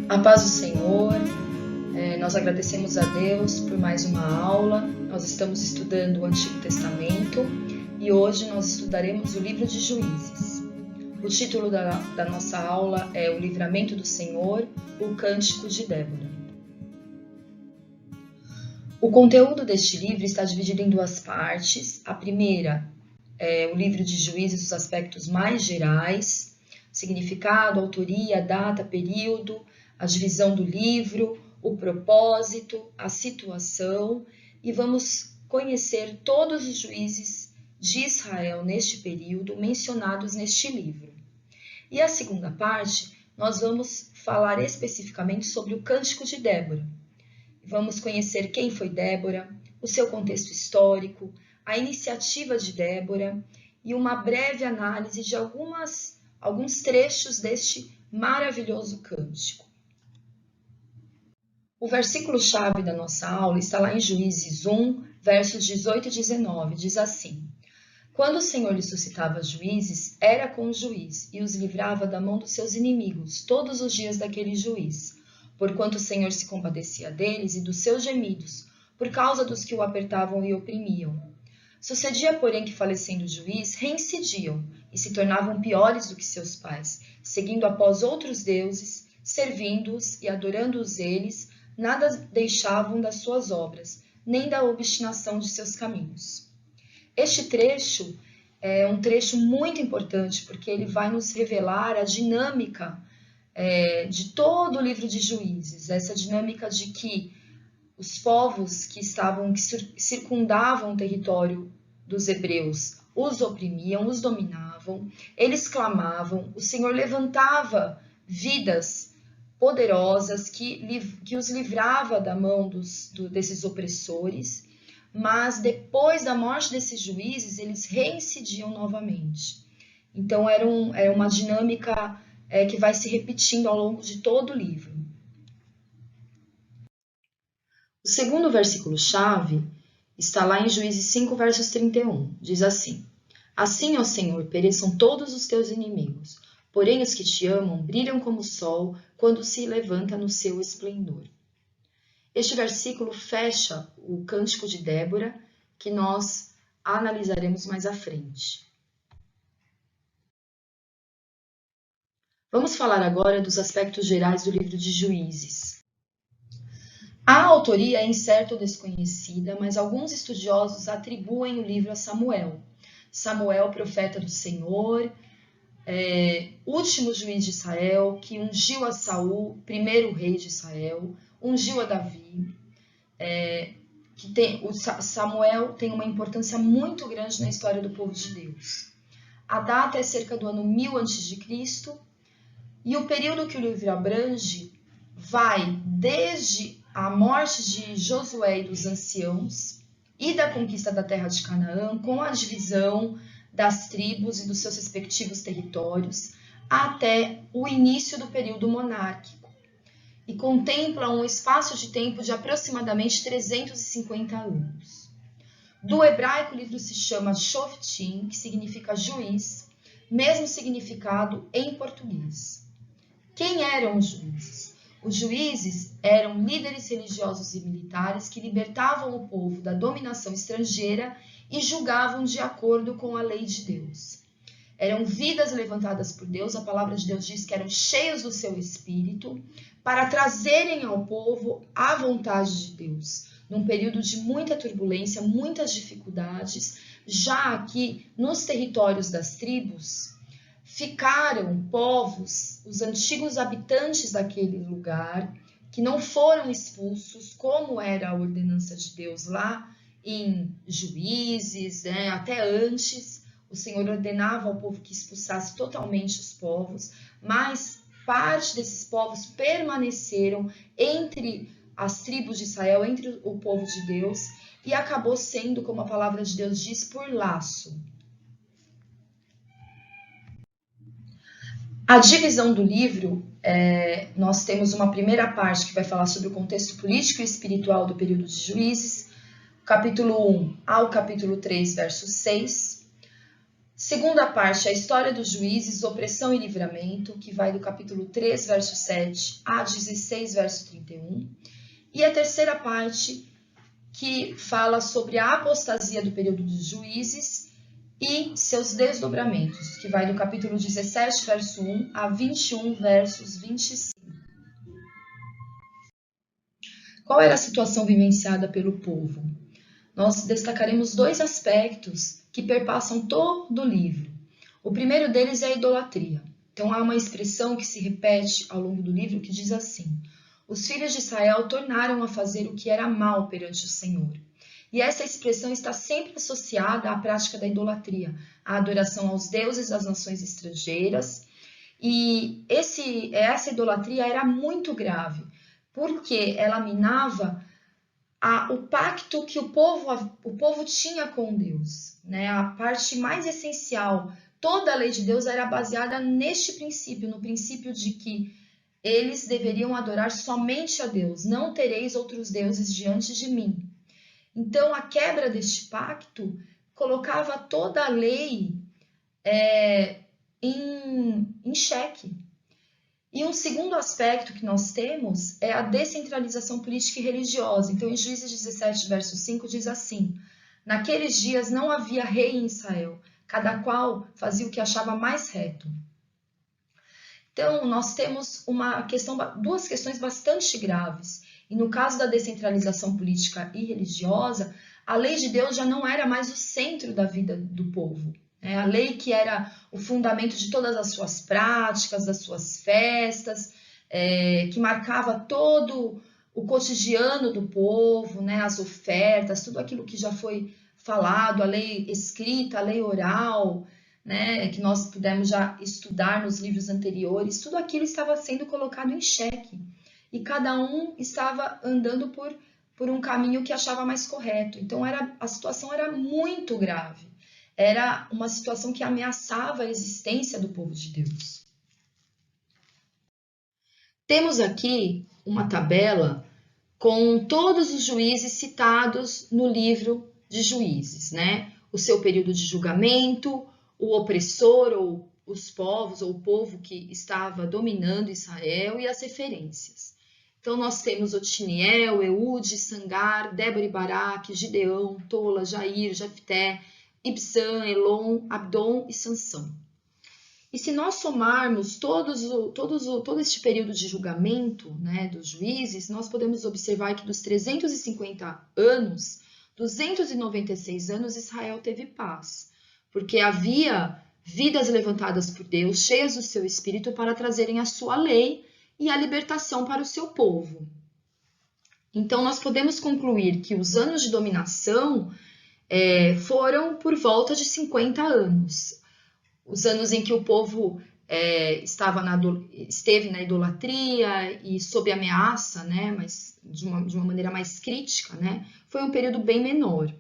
A paz do Senhor, nós agradecemos a Deus por mais uma aula. Nós estamos estudando o Antigo Testamento e hoje nós estudaremos o livro de Juízes. O título da nossa aula é O Livramento do Senhor, o Cântico de Débora. O conteúdo deste livro está dividido em duas partes. A primeira é o livro de Juízes, os aspectos mais gerais, significado, autoria, data, período, a divisão do livro, o propósito, a situação, e vamos conhecer todos os juízes de Israel neste período mencionados neste livro. E a segunda parte, nós vamos falar especificamente sobre o Cântico de Débora. Vamos conhecer quem foi Débora, o seu contexto histórico, a iniciativa de Débora e uma breve análise de alguns trechos deste maravilhoso cântico. O versículo-chave da nossa aula está lá em Juízes 1, versos 18 e 19, diz assim: Quando o Senhor lhe suscitava juízes, era com o juiz, e os livrava da mão dos seus inimigos todos os dias daquele juiz, porquanto o Senhor se compadecia deles e dos seus gemidos, por causa dos que o apertavam e oprimiam. Sucedia, porém, que falecendo o juiz, reincidiam, e se tornavam piores do que seus pais, seguindo após outros deuses, servindo-os e adorando-os eles, nada deixavam das suas obras, nem da obstinação de seus caminhos. Este trecho é um trecho muito importante, porque ele vai nos revelar a dinâmica de todo o livro de Juízes, essa dinâmica de que os povos que circundavam o território dos hebreus os oprimiam, os dominavam, eles clamavam, o Senhor levantava vidas poderosas que os livrava da mão desses opressores, mas depois da morte desses juízes, eles reincidiam novamente. Então era uma dinâmica que vai se repetindo ao longo de todo o livro. O segundo versículo-chave está lá em Juízes 5, versos 31. Diz assim: Assim, ó Senhor, pereçam todos os teus inimigos, porém os que te amam brilham como o sol quando se levanta no seu esplendor. Este versículo fecha o Cântico de Débora, que nós analisaremos mais à frente. Vamos falar agora dos aspectos gerais do livro de Juízes. A autoria é incerta ou desconhecida, mas alguns estudiosos atribuem o livro a Samuel. Samuel, profeta do Senhor, último juiz de Israel, que ungiu a Saul, primeiro rei de Israel, ungiu a Davi. Samuel tem uma importância muito grande na história do povo de Deus. A data é cerca do ano 1000 a.C., e o período que o livro abrange vai desde a morte de Josué e dos anciãos e da conquista da terra de Canaã, com a divisão das tribos e dos seus respectivos territórios, até o início do período monárquico, e contempla um espaço de tempo de aproximadamente 350 anos. Do hebraico, o livro se chama Shoftim, que significa juiz, mesmo significado em português. Quem eram os juízes? Os juízes eram líderes religiosos e militares que libertavam o povo da dominação estrangeira e julgavam de acordo com a lei de Deus. Eram vidas levantadas por Deus, a palavra de Deus diz que eram cheios do seu espírito, para trazerem ao povo a vontade de Deus, num período de muita turbulência, muitas dificuldades, já que nos territórios das tribos ficaram povos, os antigos habitantes daquele lugar, que não foram expulsos, como era a ordenança de Deus lá em Juízes, até antes. O Senhor ordenava ao povo que expulsasse totalmente os povos, mas parte desses povos permaneceram entre as tribos de Israel, entre o povo de Deus, e acabou sendo, como a palavra de Deus diz, por laço. A divisão do livro, nós temos uma primeira parte que vai falar sobre o contexto político e espiritual do período de Juízes, capítulo 1 ao capítulo 3, verso 6. Segunda parte, a história dos juízes, opressão e livramento, que vai do capítulo 3, verso 7 a 16, verso 31. E a terceira parte, que fala sobre a apostasia do período dos juízes e seus desdobramentos, que vai do capítulo 17, verso 1 a 21, versos 25. Qual era a situação vivenciada pelo povo? Nós destacaremos dois aspectos que perpassam todo o livro. O primeiro deles é a idolatria. Então, há uma expressão que se repete ao longo do livro que diz assim: os filhos de Israel tornaram a fazer o que era mal perante o Senhor. E essa expressão está sempre associada à prática da idolatria, à adoração aos deuses das nações estrangeiras. E essa idolatria era muito grave, porque ela minava o pacto que o povo tinha com Deus, né? A parte mais essencial. Toda a lei de Deus era baseada neste princípio, no princípio de que eles deveriam adorar somente a Deus. Não tereis outros deuses diante de mim. Então, a quebra deste pacto colocava toda a lei em xeque. E um segundo aspecto que nós temos é a descentralização política e religiosa. Então, em Juízes 17, verso 5, diz assim: naqueles dias não havia rei em Israel, cada qual fazia o que achava mais reto. Então, nós temos duas questões bastante graves. E no caso da descentralização política e religiosa, a lei de Deus já não era mais o centro da vida do povo. A lei que era o fundamento de todas as suas práticas, das suas festas, que marcava todo o cotidiano do povo, as ofertas, tudo aquilo que já foi falado, a lei escrita, a lei oral, que nós pudemos já estudar nos livros anteriores, tudo aquilo estava sendo colocado em xeque. E cada um estava andando por um caminho que achava mais correto. Então, a situação era muito grave. Era uma situação que ameaçava a existência do povo de Deus. Temos aqui uma tabela com todos os juízes citados no livro de Juízes, O seu período de julgamento, o opressor ou os povos ou o povo que estava dominando Israel e as referências. Então, nós temos Otiniel, Eude, Sangar, Débora e Baraque, Gideão, Tola, Jair, Jefté, Ibsã, Elon, Abdon e Sansão. E se nós somarmos todo este período de julgamento dos juízes, nós podemos observar que dos 350 anos, 296 anos Israel teve paz, porque havia vidas levantadas por Deus, cheias do seu espírito para trazerem a sua lei e a libertação para o seu povo. Então, nós podemos concluir que os anos de dominação foram por volta de 50 anos. Os anos em que o povo esteve na idolatria e sob ameaça, mas de uma maneira mais crítica, foi um período bem menor.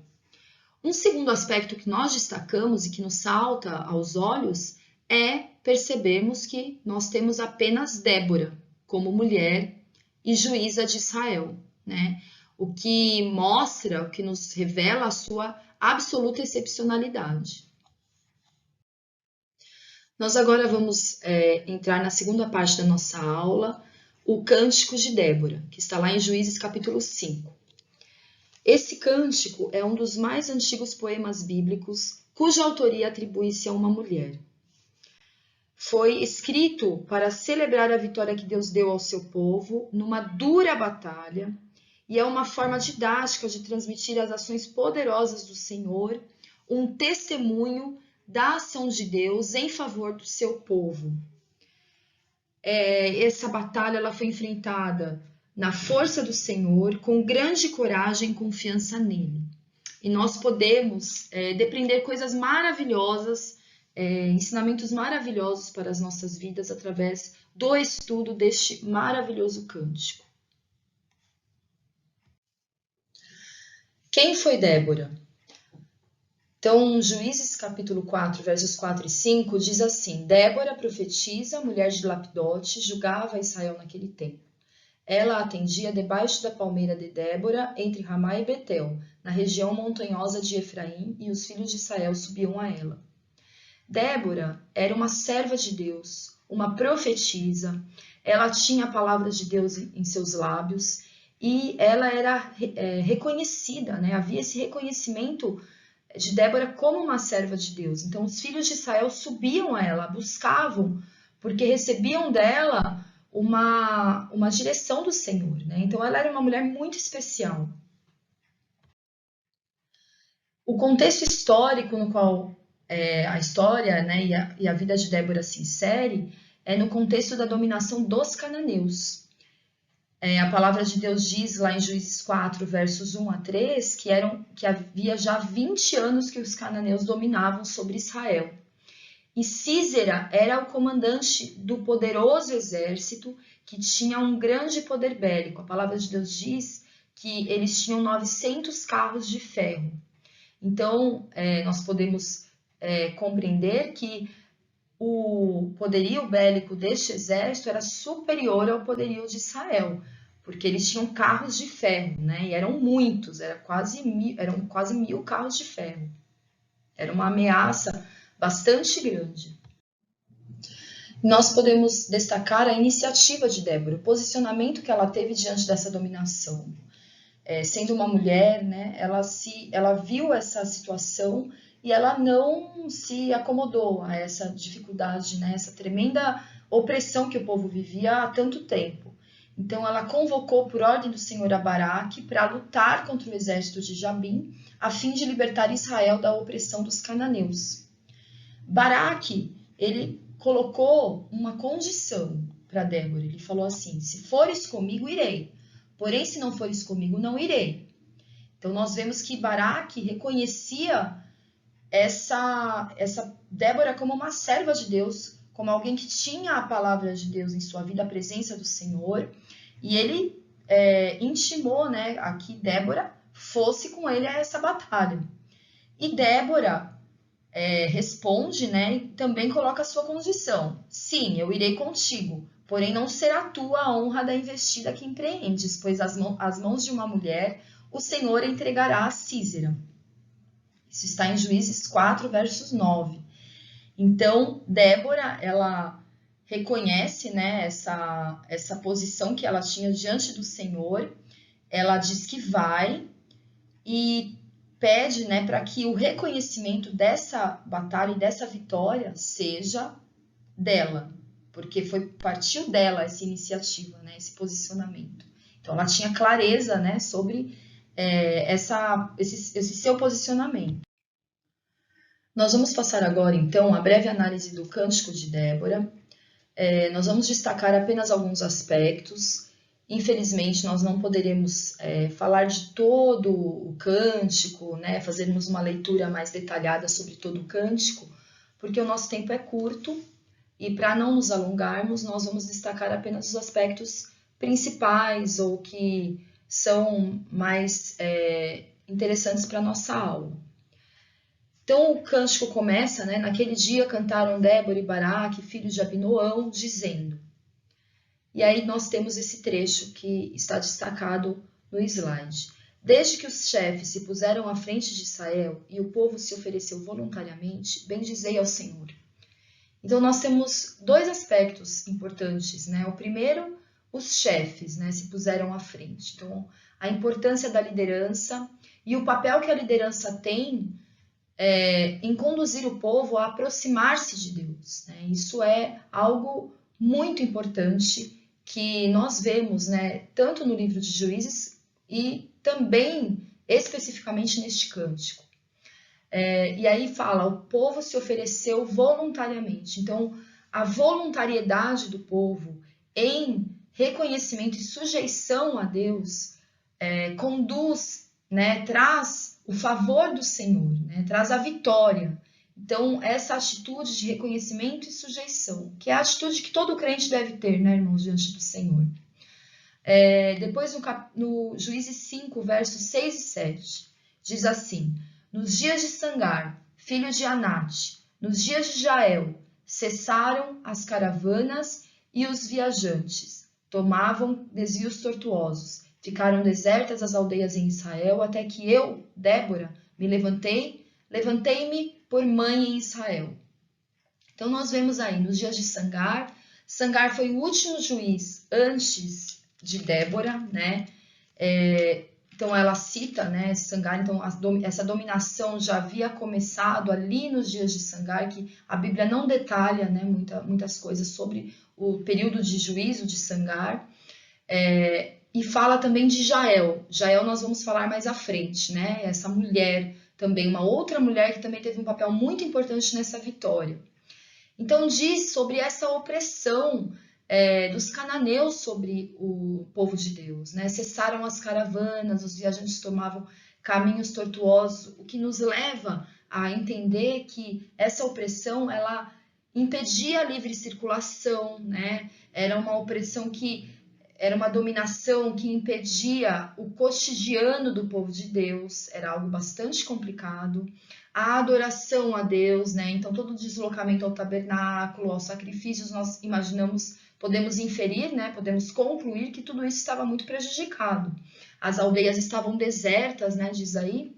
Um segundo aspecto que nós destacamos e que nos salta aos olhos é percebermos que nós temos apenas Débora como mulher e juíza de Israel, O que mostra, o que nos revela a sua absoluta excepcionalidade. Nós agora vamos entrar na segunda parte da nossa aula, o Cântico de Débora, que está lá em Juízes capítulo 5. Esse cântico é um dos mais antigos poemas bíblicos, cuja autoria atribui-se a uma mulher. Foi escrito para celebrar a vitória que Deus deu ao seu povo numa dura batalha, e é uma forma didática de transmitir as ações poderosas do Senhor, um testemunho da ação de Deus em favor do seu povo. Essa batalha ela foi enfrentada na força do Senhor, com grande coragem e confiança nele. E nós podemos depreender coisas maravilhosas, ensinamentos maravilhosos para as nossas vidas através do estudo deste maravilhoso cântico. Quem foi Débora? Então, Juízes capítulo 4, versos 4 e 5, diz assim: Débora, profetisa, mulher de Lapidote, julgava Israel naquele tempo. Ela atendia debaixo da palmeira de Débora, entre Ramá e Betel, na região montanhosa de Efraim, e os filhos de Israel subiam a ela. Débora era uma serva de Deus, uma profetisa, ela tinha a palavra de Deus em seus lábios e ela era reconhecida, né? Havia esse reconhecimento de Débora como uma serva de Deus. Então, os filhos de Israel subiam a ela, buscavam, porque recebiam dela uma direção do Senhor, né? Então, ela era uma mulher muito especial. O contexto histórico no qual a história, né, e a vida de Débora se insere é no contexto da dominação dos cananeus. A palavra de Deus diz lá em Juízes 4, versos 1 a 3, que havia já 20 anos que os cananeus dominavam sobre Israel. E Sísera era o comandante do poderoso exército que tinha um grande poder bélico. A palavra de Deus diz que eles tinham 900 carros de ferro. Então, nós podemos compreender que o poderio bélico deste exército era superior ao poderio de Israel, porque eles tinham carros de ferro, né? E eram muitos, eram quase 1.000 carros de ferro. Era uma ameaça bastante grande. Nós podemos destacar a iniciativa de Débora, o posicionamento que ela teve diante dessa dominação. Sendo uma mulher, né, ela viu essa situação e ela não se acomodou a essa dificuldade, né, essa tremenda opressão que o povo vivia há tanto tempo. Então ela convocou por ordem do Senhor a Baraque para lutar contra o exército de Jabim, a fim de libertar Israel da opressão dos cananeus. Baraque, ele colocou uma condição para Débora. Ele falou assim: se fores comigo, irei. Porém, se não fores comigo, não irei. Então, nós vemos que Baraque reconhecia essa Débora como uma serva de Deus, como alguém que tinha a palavra de Deus em sua vida, a presença do Senhor. E ele intimou, né, a que Débora fosse com ele a essa batalha. E Débora responde, né, e também coloca a sua condição. Sim, eu irei contigo. Porém, não será tua a honra da investida que empreendes, pois as mãos de uma mulher o Senhor entregará a Sísera. Isso está em Juízes 4, versos 9. Então, Débora, ela reconhece, né, essa posição que ela tinha diante do Senhor. Ela diz que vai e pede, né, para que o reconhecimento dessa batalha e dessa vitória seja dela, porque partiu dela essa iniciativa, né, esse posicionamento. Então, ela tinha clareza, né, sobre esse seu posicionamento. Nós vamos passar agora, então, a breve análise do Cântico de Débora. Nós vamos destacar apenas alguns aspectos. Infelizmente, nós não poderemos falar de todo o cântico, né, fazermos uma leitura mais detalhada sobre todo o cântico, porque o nosso tempo é curto. E para não nos alongarmos, nós vamos destacar apenas os aspectos principais ou que são mais interessantes para a nossa aula. Então, o cântico começa, né? Naquele dia cantaram Débora e Baraque, filhos de Abinoão, dizendo. E aí nós temos esse trecho que está destacado no slide. Desde que os chefes se puseram à frente de Israel e o povo se ofereceu voluntariamente, bendizei ao Senhor. Então, nós temos dois aspectos importantes, né? O primeiro, os chefes, né, se puseram à frente. Então, a importância da liderança e o papel que a liderança tem em conduzir o povo a aproximar-se de Deus, né? Isso é algo muito importante que nós vemos, né, tanto no livro de Juízes e também especificamente neste cântico. E aí fala, o povo se ofereceu voluntariamente. Então, a voluntariedade do povo em reconhecimento e sujeição a Deus conduz, né, traz o favor do Senhor, né, traz a vitória. Então, essa atitude de reconhecimento e sujeição, que é a atitude que todo crente deve ter, né, irmãos, diante do Senhor. Depois, no Juízes 5, versos 6 e 7, diz assim: nos dias de Sangar, filho de Anate, nos dias de Jael, cessaram as caravanas e os viajantes, tomavam desvios tortuosos, ficaram desertas as aldeias em Israel, até que eu, Débora, me levantei-me por mãe em Israel. Então nós vemos aí nos dias de Sangar. Sangar foi o último juiz antes de Débora, né? Então ela cita, né, Sangar, então essa dominação já havia começado ali nos dias de Sangar, que a Bíblia não detalha, né, muitas coisas sobre o período de juízo de Sangar, e fala também de Jael. Jael nós vamos falar mais à frente, né? Essa mulher também, uma outra mulher que também teve um papel muito importante nessa vitória. Então diz sobre essa opressão dos cananeus sobre o povo de Deus, né? Cessaram as caravanas, os viajantes tomavam caminhos tortuosos, o que nos leva a entender que essa opressão, ela impedia a livre circulação, né? Era uma opressão era uma dominação que impedia o cotidiano do povo de Deus, era algo bastante complicado. A adoração a Deus, né? Então todo o deslocamento ao tabernáculo, aos sacrifícios, nós podemos inferir, né? Podemos concluir que tudo isso estava muito prejudicado. As aldeias estavam desertas, né? Diz aí.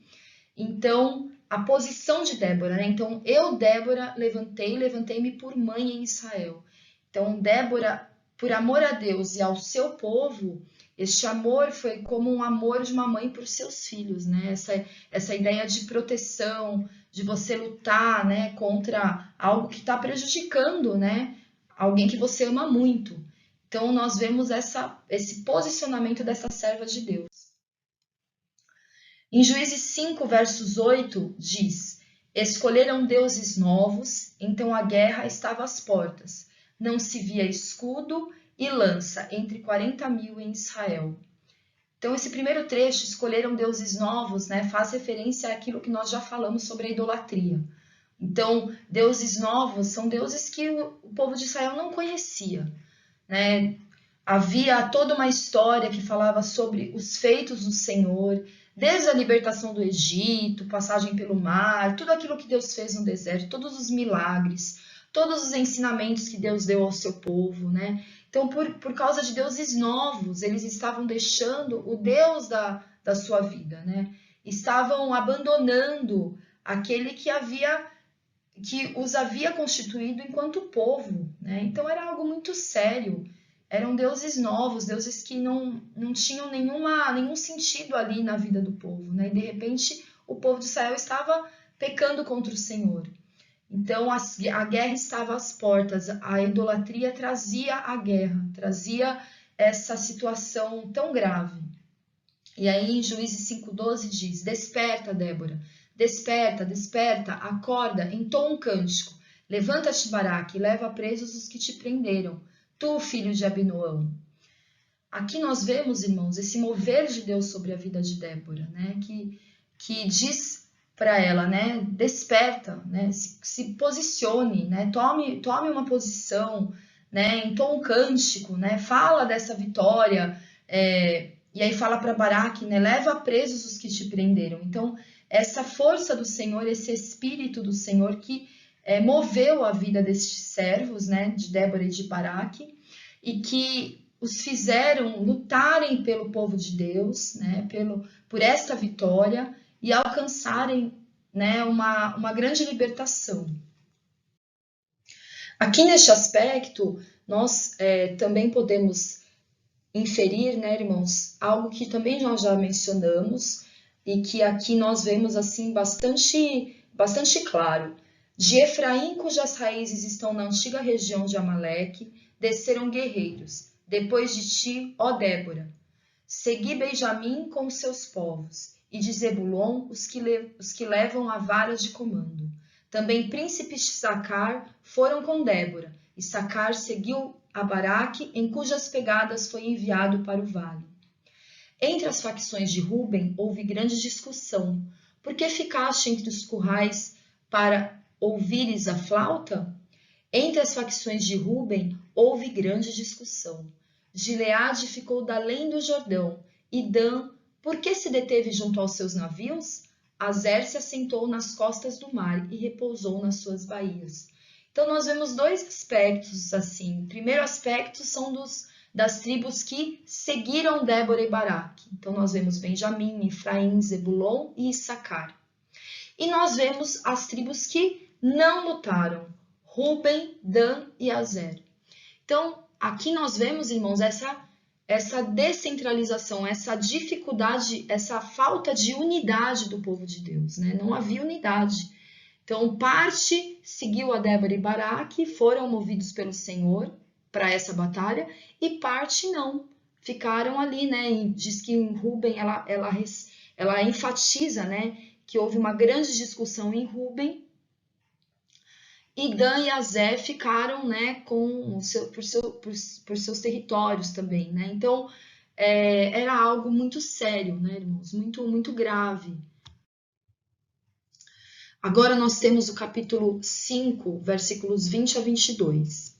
Então, a posição de Débora, né? Então, eu, Débora, levantei-me por mãe em Israel. Então, Débora, por amor a Deus e ao seu povo, este amor foi como um amor de uma mãe por seus filhos, né? Essa ideia de proteção, de você lutar, né, contra algo que está prejudicando, né, alguém que você ama muito. Então, nós vemos esse posicionamento dessa serva de Deus. Em Juízes 5, versos 8, diz: escolheram deuses novos, então a guerra estava às portas. Não se via escudo e lança entre 40.000 em Israel. Então, esse primeiro trecho, escolheram deuses novos, né, faz referência àquilo que nós já falamos sobre a idolatria. Então, deuses novos são deuses que o povo de Israel não conhecia, né? Havia toda uma história que falava sobre os feitos do Senhor, desde a libertação do Egito, passagem pelo mar, tudo aquilo que Deus fez no deserto, todos os milagres, todos os ensinamentos que Deus deu ao seu povo, né? Então, por causa de deuses novos, eles estavam deixando o Deus da sua vida, né? Estavam abandonando aquele que os havia constituído enquanto povo, né? Então, era algo muito sério. Eram deuses novos, deuses que não tinham nenhum sentido ali na vida do povo, né? E, de repente, o povo de Israel estava pecando contra o Senhor. Então, a guerra estava às portas, a idolatria trazia a guerra, trazia essa situação tão grave. E aí, em Juízes 5,12 diz: desperta, Débora, desperta, desperta, acorda, entoa um cântico. Levanta-te, Baraque, e leva presos os que te prenderam, tu, filho de Abinoão. Aqui nós vemos, irmãos, esse mover de Deus sobre a vida de Débora, né? Que diz para ela, né? Desperta, né? Se posicione, né? Tome uma posição, né? Entoa um cântico, né? Fala dessa vitória, e aí fala para Baraque, né? Leva presos os que te prenderam. Então, essa força do Senhor, esse espírito do Senhor que moveu a vida destes servos, né? De Débora e de Baraque, e que os fizeram lutarem pelo povo de Deus, né? Por esta vitória, e alcançarem, né, uma grande libertação. Aqui neste aspecto, nós também podemos inferir, né, irmãos, algo que também nós já mencionamos e que aqui nós vemos assim bastante claro. De Efraim, cujas raízes estão na antiga região de Amaleque, desceram guerreiros, depois de ti, ó Débora. Segui Benjamim com os seus povos, e de Zebulon os que levam a varas de comando. Também príncipes de Sacar foram com Débora, e Sacar seguiu a Baraque, em cujas pegadas foi enviado para o vale. Entre as facções de Ruben houve grande discussão. Por que ficaste entre os currais para ouvires a flauta? Entre as facções de Ruben houve grande discussão. Gileade ficou da além do Jordão, e Dan, por que se deteve junto aos seus navios? Azer se assentou nas costas do mar e repousou nas suas baías. Então, nós vemos dois aspectos assim. O primeiro aspecto são das tribos que seguiram Débora e Baraque. Então, nós vemos Benjamim, Efraim, Zebulon e Issacar. E nós vemos as tribos que não lutaram. Ruben, Dan e Aser. Então, aqui nós vemos, irmãos, essa descentralização, essa dificuldade, essa falta de unidade do povo de Deus, né? Não havia unidade. Então, parte seguiu a Débora e Baraque, foram movidos pelo Senhor para essa batalha, e parte não. Ficaram ali, né? E diz que em Ruben, ela enfatiza, né, que houve uma grande discussão em Ruben, e Dan e Aser ficaram, né, por seus territórios também, né? Então, era algo muito sério, né, irmãos? Muito, muito grave. Agora nós temos o capítulo 5, versículos 20 a 22.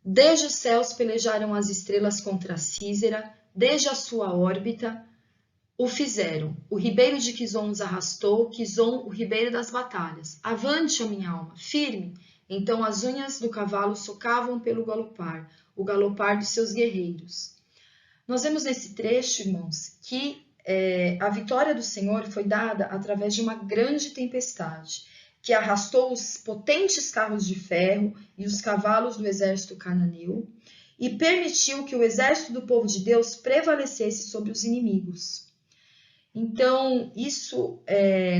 Desde os céus pelejaram as estrelas contra Císera, desde a sua órbita o fizeram. O ribeiro de Quizon os arrastou, Quizon, o ribeiro das batalhas. Avante, ó minha alma, firme. Então as unhas do cavalo socavam pelo galopar, o galopar dos seus guerreiros. Nós vemos nesse trecho, irmãos, que a vitória do Senhor foi dada através de uma grande tempestade, que arrastou os potentes carros de ferro e os cavalos do exército cananeu, e permitiu que o exército do povo de Deus prevalecesse sobre os inimigos. Então, isso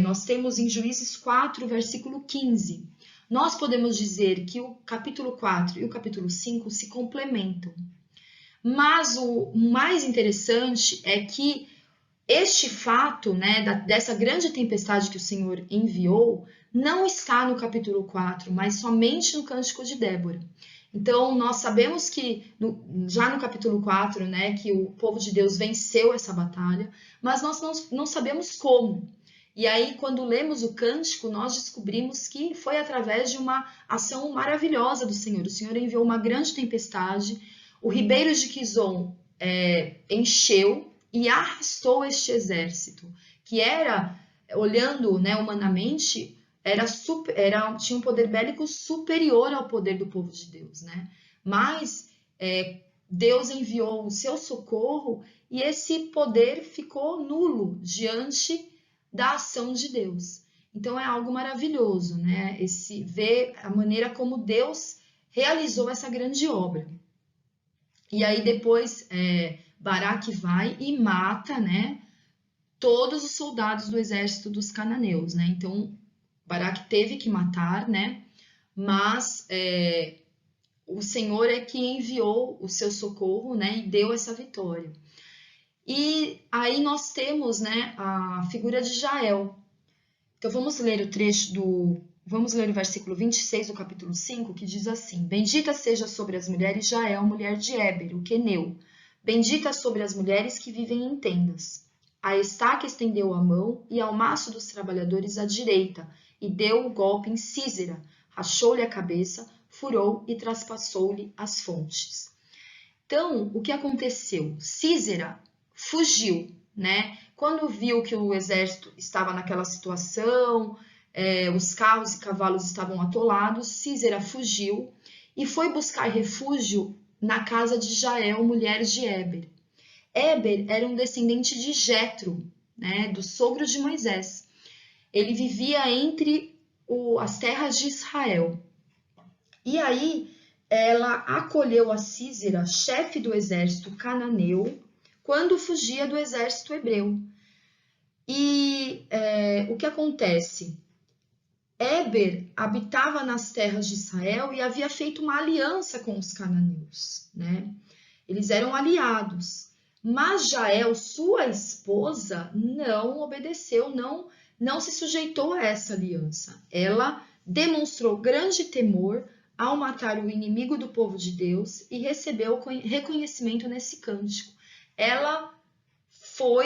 nós temos em Juízes 4, versículo 15. Nós podemos dizer que o capítulo 4 e o capítulo 5 se complementam. Mas o mais interessante é que este fato, né, dessa grande tempestade que o Senhor enviou, não está no capítulo 4, mas somente no Cântico de Débora. Então, nós sabemos que já no capítulo 4, né, que o povo de Deus venceu essa batalha, mas nós não sabemos como. E aí, quando lemos o cântico, nós descobrimos que foi através de uma ação maravilhosa do Senhor. O Senhor enviou uma grande tempestade, o ribeiro de Quizon encheu e arrastou este exército, que era, olhando, né, humanamente, tinha um poder bélico superior ao poder do povo de Deus, né? Mas Deus enviou o seu socorro e esse poder ficou nulo diante da ação de Deus. Então é algo maravilhoso, né? Ver a maneira como Deus realizou essa grande obra. E aí depois Baraque vai e mata, né, todos os soldados do exército dos cananeus, né? Então Baraque teve que matar, né? Mas o Senhor é que enviou o seu socorro, né? E deu essa vitória. E aí nós temos, né, a figura de Jael. Então vamos ler o trecho vamos ler o versículo 26 do capítulo 5, que diz assim: Bendita seja sobre as mulheres Jael, mulher de Éber, o queneu. Bendita sobre as mulheres que vivem em tendas. A estaca estendeu a mão e ao maço dos trabalhadores a direita, e deu o golpe em Císera, rachou-lhe a cabeça, furou e traspassou-lhe as fontes. Então, o que aconteceu? Císera fugiu, né? Quando viu que o exército estava naquela situação, os carros e cavalos estavam atolados, Císera fugiu e foi buscar refúgio na casa de Jael, mulher de Éber. Éber era um descendente de Jetro, né, do sogro de Moisés. Ele vivia entre as terras de Israel. E aí ela acolheu a Císera, chefe do exército cananeu, quando fugia do exército hebreu. E o que acontece? Éber habitava nas terras de Israel e havia feito uma aliança com os cananeus, né? Eles eram aliados. Mas Jael, sua esposa, não obedeceu, não se sujeitou a essa aliança. Ela demonstrou grande temor ao matar o inimigo do povo de Deus e recebeu reconhecimento nesse cântico. Ela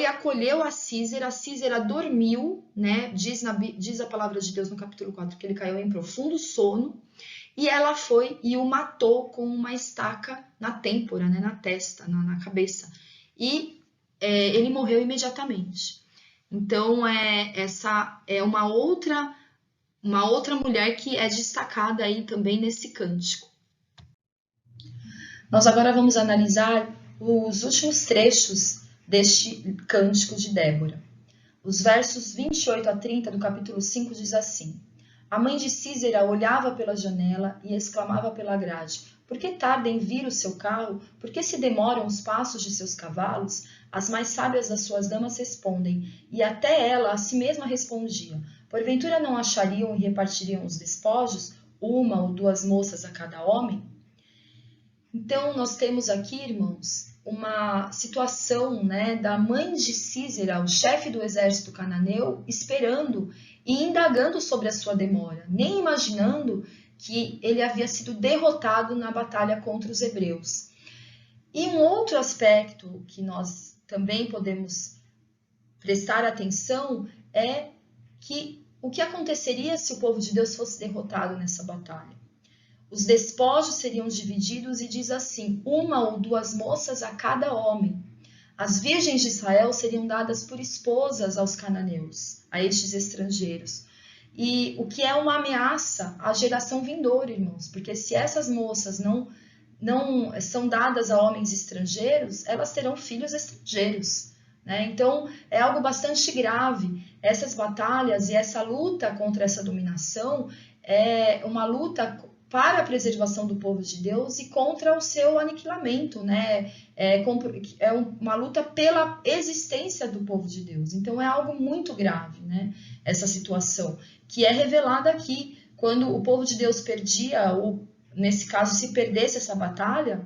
acolheu a Císera dormiu, né? Diz a palavra de Deus no capítulo 4 que ele caiu em profundo sono, e ela foi e o matou com uma estaca na têmpora, né? Na testa, na cabeça. E ele morreu imediatamente. Então, essa é uma outra mulher que é destacada aí também nesse cântico. Nós agora vamos analisar os últimos trechos deste cântico de Débora. Os versos 28 a 30 do capítulo 5 diz assim: A mãe de Císera olhava pela janela e exclamava pela grade: por que tarda em vir o seu carro? Por que se demoram os passos de seus cavalos? As mais sábias das suas damas respondem, e até ela a si mesma respondia: porventura não achariam e repartiriam os despojos, uma ou duas moças a cada homem? Então, nós temos aqui, irmãos, uma situação, né, da mãe de Císera, o chefe do exército cananeu, esperando e indagando sobre a sua demora, nem imaginando que ele havia sido derrotado na batalha contra os hebreus. E um outro aspecto que nós também podemos prestar atenção é que o que aconteceria se o povo de Deus fosse derrotado nessa batalha? Os despojos seriam divididos e diz assim, uma ou duas moças a cada homem. As virgens de Israel seriam dadas por esposas aos cananeus, a estes estrangeiros. E o que é uma ameaça à geração vindoura, irmãos, porque se essas moças não são dadas a homens estrangeiros, elas terão filhos estrangeiros, né? Então, é algo bastante grave. Essas batalhas e essa luta contra essa dominação é uma luta para a preservação do povo de Deus e contra o seu aniquilamento, né? É uma luta pela existência do povo de Deus. Então, é algo muito grave, né? Essa situação, que é revelada aqui, quando o povo de Deus perdia, ou nesse caso, se perdesse essa batalha,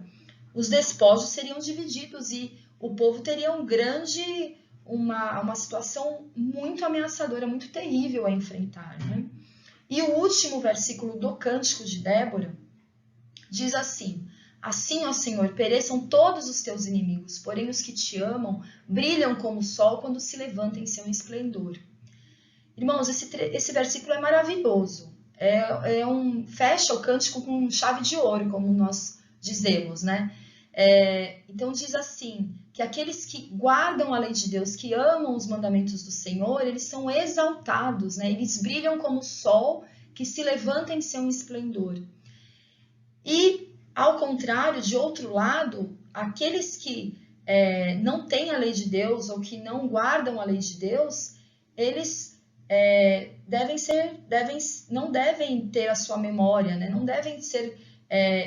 os despojos seriam divididos e o povo teria uma situação muito ameaçadora, muito terrível a enfrentar, né? E o último versículo do Cântico de Débora diz assim: assim, ó Senhor, pereçam todos os teus inimigos, porém os que te amam brilham como o sol quando se levanta em seu esplendor. Irmãos, esse versículo é maravilhoso. Fecha o cântico com chave de ouro, como nós dizemos, né? Então diz assim, que aqueles que guardam a lei de Deus, que amam os mandamentos do Senhor, eles são exaltados, né? Eles brilham como o sol que se levanta em seu esplendor. E, ao contrário, de outro lado, aqueles que não têm a lei de Deus ou que não guardam a lei de Deus, eles não devem ter a sua memória, né? Não devem ser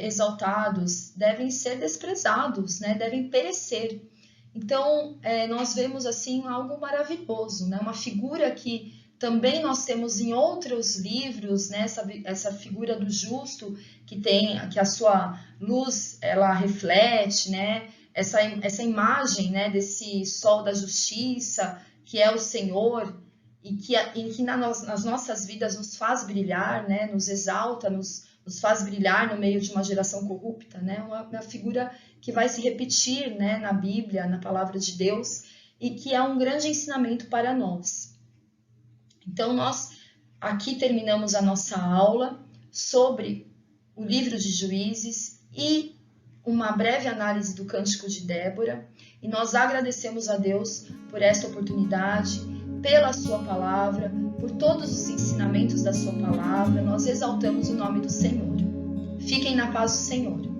exaltados, devem ser desprezados, né? Devem perecer. Então, nós vemos assim algo maravilhoso, né? Uma figura que também nós temos em outros livros, né? Essa figura do justo que a sua luz ela reflete, né? Essa imagem, né? Desse sol da justiça que é o Senhor e que nas nossas vidas nos faz brilhar, né? Nos exalta, nos faz brilhar no meio de uma geração corrupta, né? Uma figura que vai se repetir, né, na Bíblia, na palavra de Deus, e que é um grande ensinamento para nós. Então, nós aqui terminamos a nossa aula sobre o livro de Juízes e uma breve análise do Cântico de Débora, e nós agradecemos a Deus por esta oportunidade, pela sua palavra, por todos os ensinamentos da sua palavra. Nós exaltamos o nome do Senhor. Fiquem na paz do Senhor.